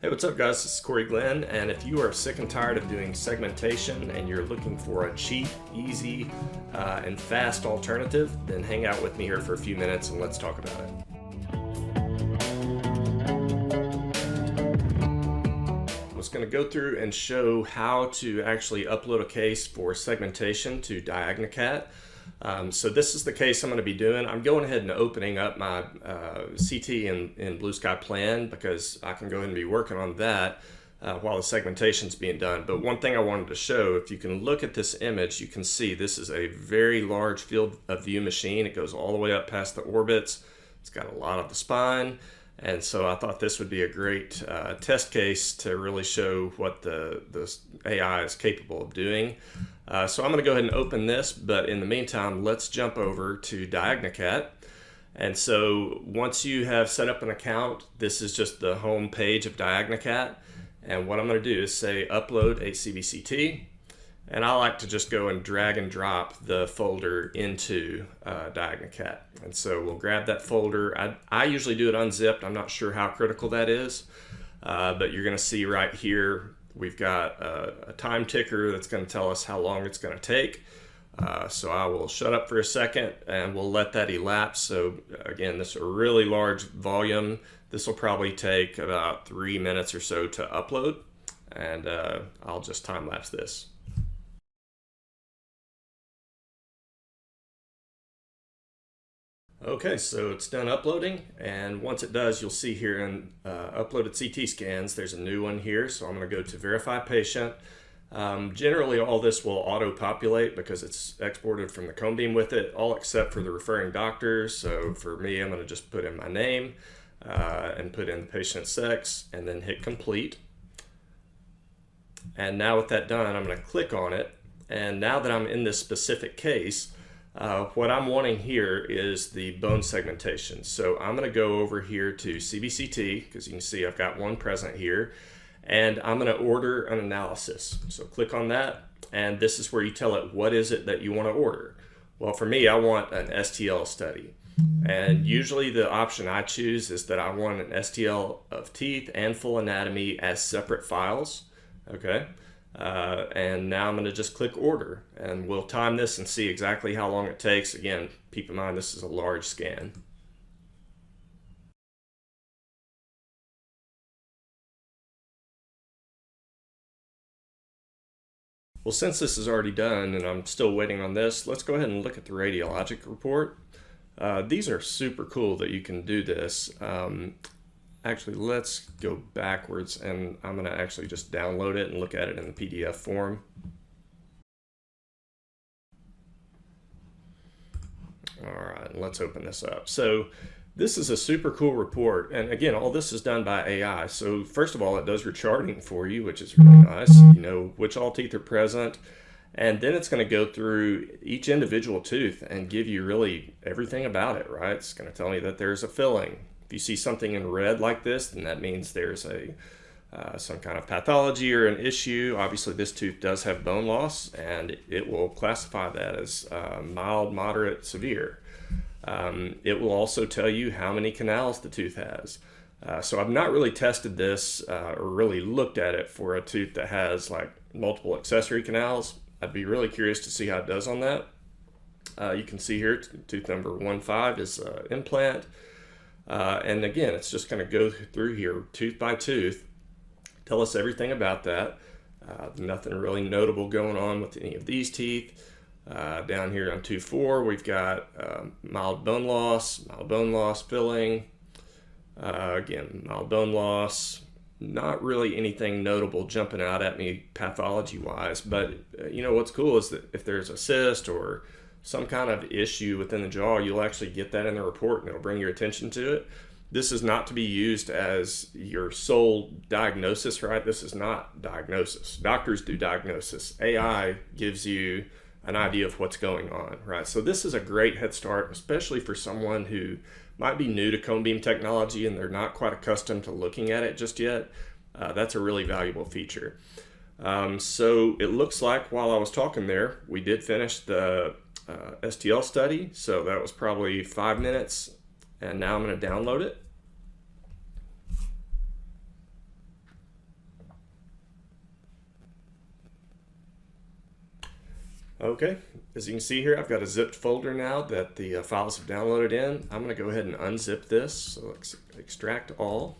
Hey, what's up guys? This is Corey Glenn, and if you are sick and tired of doing segmentation and you're looking for a cheap, easy, and fast alternative, then hang out with me here for a few minutes and let's talk about it. I was going to go through and show how to actually upload a case for segmentation to Diagnocat. So this is the case I'm going to be doing. I'm going ahead and opening up my CT in Blue Sky Plan because I can go ahead and be working on that while the segmentation is being done. But one thing I wanted to show, if you can look at this image, you can see this is a very large field of view machine. It goes all the way up past the orbits. It's got a lot of the spine. And so I thought this would be a great test case to really show what the AI is capable of doing. So I'm going to go ahead and open this, but in the meantime, let's jump over to Diagnocat. And so once you have set up an account, this is just the home page of Diagnocat. And what I'm going to do is say upload a CBCT. And I like to just go and drag and drop the folder into Diagnocat. And so we'll grab that folder. I usually do it unzipped. I'm not sure how critical that is, but you're going to see right here, we've got a time ticker that's going to tell us how long it's going to take. So I will shut up for a second and we'll let that elapse. So again, this is a really large volume. This will probably take about 3 minutes or so to upload. And I'll just time lapse this. Okay, so it's done uploading, and once it does, you'll see here in uploaded CT scans, there's a new one here, so I'm going to go to verify patient. Generally, all this will auto-populate because it's exported from the cone beam with it, all except for the referring doctors. So for me, I'm going to just put in my name and put in the patient's sex, and then hit complete. And now with that done, I'm going to click on it, and now that I'm in this specific case, what I'm wanting here is the bone segmentation. So I'm going to go over here to CBCT because you can see I've got one present here, and I'm going to order an analysis. So click on that, and this is where you tell it what is it that you want to order. Well, for me, I want an STL study, and usually the option I choose is that I want an STL of teeth and full anatomy as separate files. Okay. And now I'm going to just click order, and we'll time this and see exactly how long it takes. Again, keep in mind this is a large scan. Well, since this is already done and I'm still waiting on this, let's go ahead and look at the radiologic report. These are super cool that you can do this. Actually, let's go backwards, and I'm going to actually just download it and look at it in the PDF form. All right, let's open this up. So this is a super cool report, and again, all this is done by AI. So first of all, it does your charting for you, which is really nice. You know which all teeth are present, and then it's going to go through each individual tooth and give you really everything about it, right? It's going to tell you that there's a filling. If you see something in red like this, then that means there's some kind of pathology or an issue. Obviously, this tooth does have bone loss, and it will classify that as mild, moderate, severe. It will also tell you how many canals the tooth has. So I've not really tested this or really looked at it for a tooth that has like multiple accessory canals. I'd be really curious to see how it does on that. You can see here, tooth number 15 is implant. And again, it's just going to go through here tooth by tooth, tell us everything about that. Nothing really notable going on with any of these teeth. Down here on tooth 4, we've got mild bone loss, filling. Again, mild bone loss. Not really anything notable jumping out at me pathology wise, but you know what's cool is that if there's a cyst or some kind of issue within the jaw, you'll actually get that in the report and it'll bring your attention to it. This is not to be used as your sole diagnosis, right? This is not diagnosis. Doctors do diagnosis. AI gives you an idea of what's going on, right? So this is a great head start, especially for someone who might be new to cone beam technology and they're not quite accustomed to looking at it just yet. That's a really valuable feature. So it looks like while I was talking there, we did finish the STL study, so that was probably 5 minutes, and now I'm going to download it. Okay, as you can see here, I've got a zipped folder now that the files have downloaded in. I'm going to go ahead and unzip this. So let's extract all.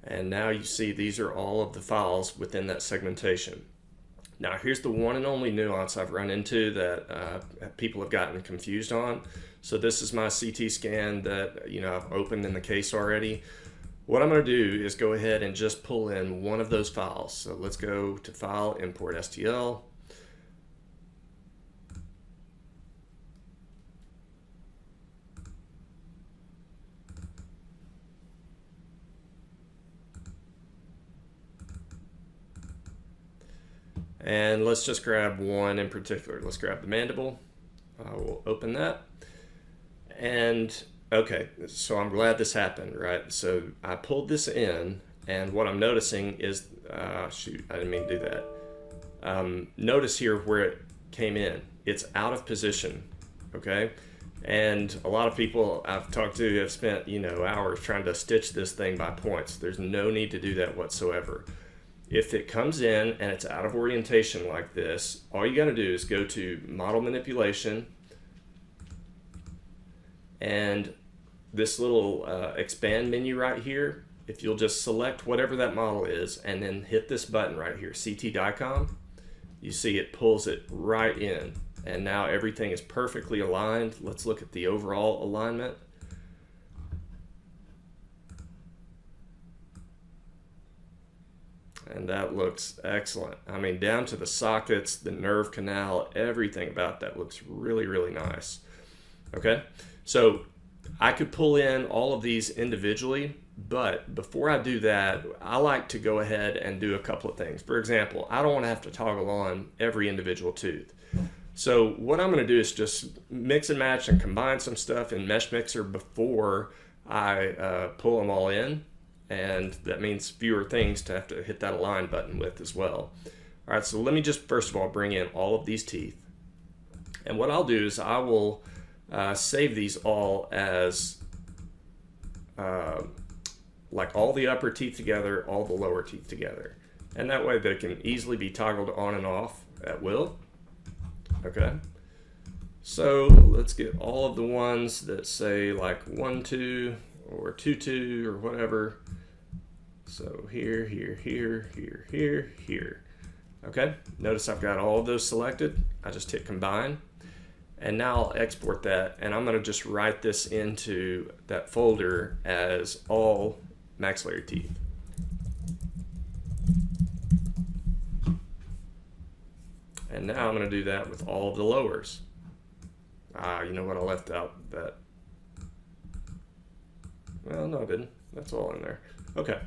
And now you see these are all of the files within that segmentation. Now here's the one and only nuance I've run into that people have gotten confused on. So this is my CT scan that I've opened in the case already. What I'm going to do is go ahead and just pull in one of those files. So let's go to File, Import STL. And let's just grab one in particular. Let's grab the mandible. I will open that. And okay, so I'm glad this happened, right? So I pulled this in, and what I'm noticing is, shoot, I didn't mean to do that. Notice here where it came in. It's out of position, okay? And a lot of people I've talked to have spent, hours trying to stitch this thing by points. There's no need to do that whatsoever. If it comes in and it's out of orientation like this, all you got to do is go to Model Manipulation, and this little expand menu right here, if you'll just select whatever that model is and then hit this button right here, CT DICOM, you see it pulls it right in. And now everything is perfectly aligned. Let's look at the overall alignment. And that looks excellent. I mean, down to the sockets, the nerve canal, everything about that looks really, really nice. Okay, so I could pull in all of these individually, but before I do that, I like to go ahead and do a couple of things. For example, I don't want to have to toggle on every individual tooth. So what I'm going to do is just mix and match and combine some stuff in Meshmixer before I pull them all in. And that means fewer things to have to hit that align button with as well. All right, so let me just first of all bring in all of these teeth. And what I'll do is I will save these all as like all the upper teeth together, all the lower teeth together. And that way they can easily be toggled on and off at will. Okay, so let's get all of the ones that say like 1, 2 or 2, 2 or whatever. So here, here, here, here, here, here. Okay, notice I've got all of those selected. I just hit combine, and now I'll export that, and I'm going to just write this into that folder as all maxillary teeth. And now I'm going to do that with all of the lowers. You know what, I left out that. Well, no, I didn't. That's all in there. Okay.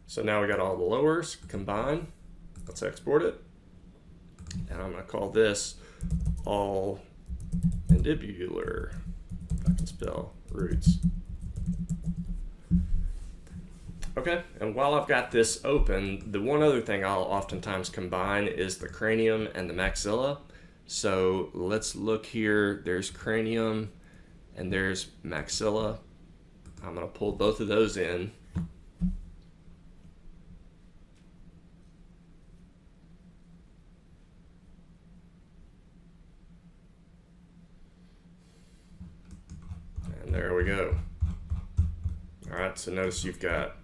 So now we got all the lowers combined. Let's export it. And I'm going to call this all mandibular, if I can spell roots. Okay, and while I've got this open, the one other thing I'll oftentimes combine is the cranium and the maxilla. So let's look here. There's cranium and there's maxilla. I'm going to pull both of those in. And there we go. All right, so notice you've got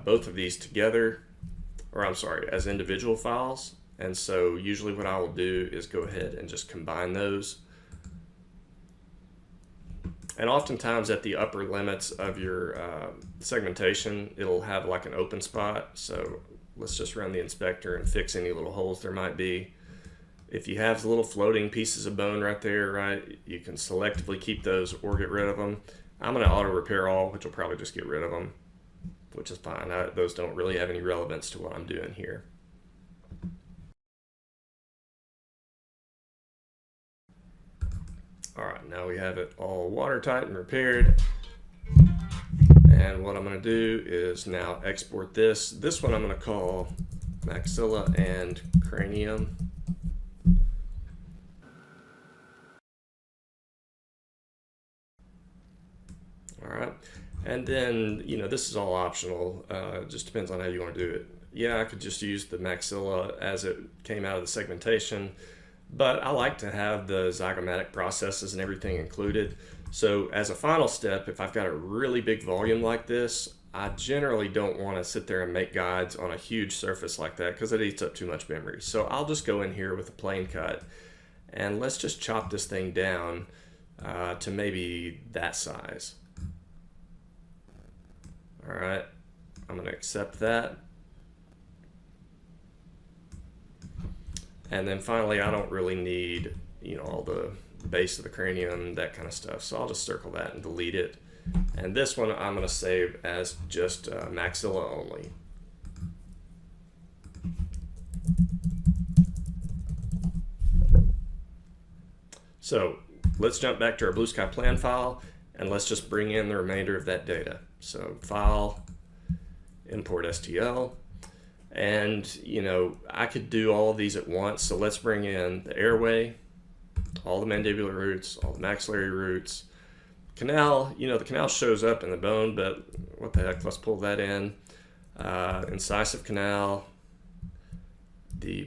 both of these together, or I'm sorry, as individual files. And so usually what I will do is go ahead and just combine those. And oftentimes at the upper limits of your segmentation, it'll have like an open spot. So let's just run the inspector and fix any little holes there might be. If you have little floating pieces of bone right there, right, you can selectively keep those or get rid of them. I'm going to auto repair all, which will probably just get rid of them, which is fine. Those don't really have any relevance to what I'm doing here. All right, now we have it all watertight and repaired. And what I'm going to do is now export this. This one I'm going to call maxilla and cranium. All right, and then, you know, this is all optional. It just depends on how you want to do it. Yeah, I could just use the maxilla as it came out of the segmentation, but I like to have the zygomatic processes and everything included. So as a final step, if I've got a really big volume like this, I generally don't want to sit there and make guides on a huge surface like that because it eats up too much memory. So I'll just go in here with a plane cut, and let's just chop this thing down to maybe that size. All right, I'm going to accept that. And then finally, I don't really need, you know, all the base of the cranium, that kind of stuff. So I'll just circle that and delete it. And this one I'm going to save as just maxilla only. So let's jump back to our Blue Sky plan file, and let's just bring in the remainder of that data. So file, import STL. And, you know, I could do all of these at once. So let's bring in the airway, all the mandibular roots, all the maxillary roots. Canal, you know, the canal shows up in the bone, but what the heck, let's pull that in. Incisive canal, the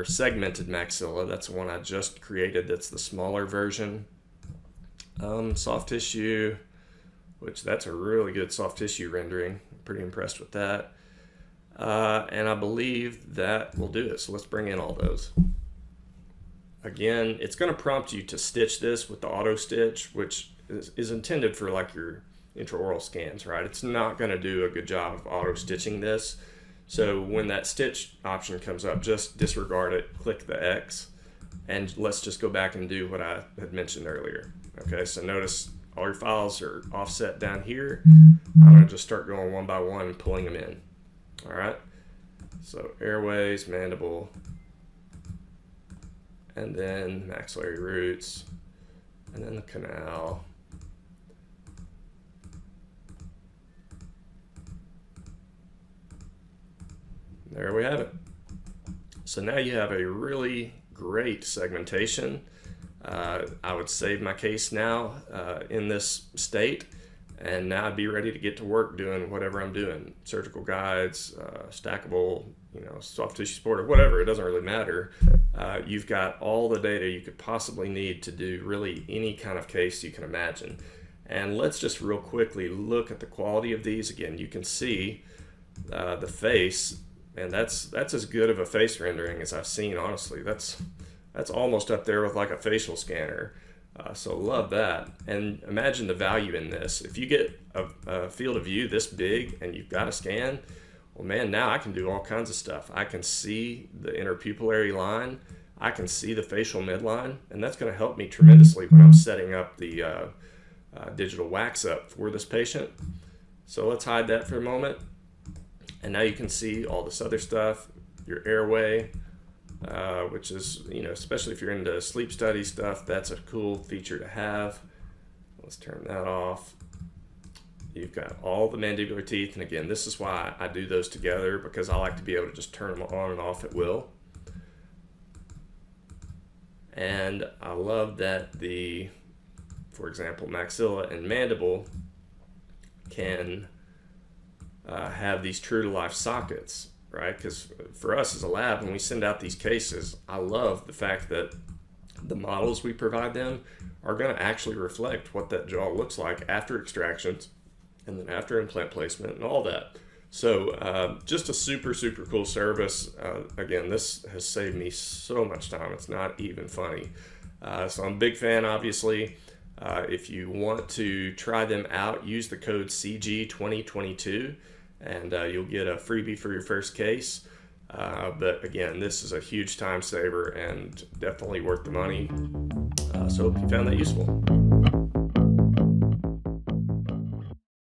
segmented maxilla, that's the one I just created, that's the smaller version. Soft tissue, which that's a really good soft tissue rendering. I'm pretty impressed with that. And I believe that will do it. So let's bring in all those. Again, it's going to prompt you to stitch this with the auto stitch, which is intended for like your intraoral scans, right? It's not going to do a good job of auto stitching this. So when that stitch option comes up, just disregard it, click the X, and let's just go back and do what I had mentioned earlier. Okay, so notice all your files are offset down here. I'm going to just start going one by one and pulling them in. All right, so airways, mandible, and then maxillary roots, and then the canal. There we have it. So now you have a really great segmentation. I would save my case now in this state. And now I'd be ready to get to work doing whatever I'm doing. Surgical guides, stackable, you know, soft tissue support, or whatever, it doesn't really matter. You've got all the data you could possibly need to do really any kind of case you can imagine. And let's just real quickly look at the quality of these. Again, you can see the face, and that's as good of a face rendering as I've seen, honestly. That's almost up there with like a facial scanner. So love that. And imagine the value in this. If you get a field of view this big and you've got a scan, well, man, now I can do all kinds of stuff. I can see the interpupillary line. I can see the facial midline, and that's going to help me tremendously when I'm setting up the digital wax up for this patient. So let's hide that for a moment. And now you can see all this other stuff, your airway, which is, you know, especially if you're into sleep study stuff, that's a cool feature to have. Let's turn that off. You've got all the mandibular teeth, and again, this is why I do those together, because I like to be able to just turn them on and off at will. And I love that the, for example, maxilla and mandible can have these true to life sockets, right? Because for us as a lab, when we send out these cases, I love the fact that the models we provide them are going to actually reflect what that jaw looks like after extractions and then after implant placement and all that. So just a super, super cool service. Again, this has saved me so much time. It's not even funny. So I'm a big fan, obviously. If you want to try them out, use the code CG2022 and you'll get a freebie for your first case. But again, this is a huge time saver and definitely worth the money. So hope you found that useful.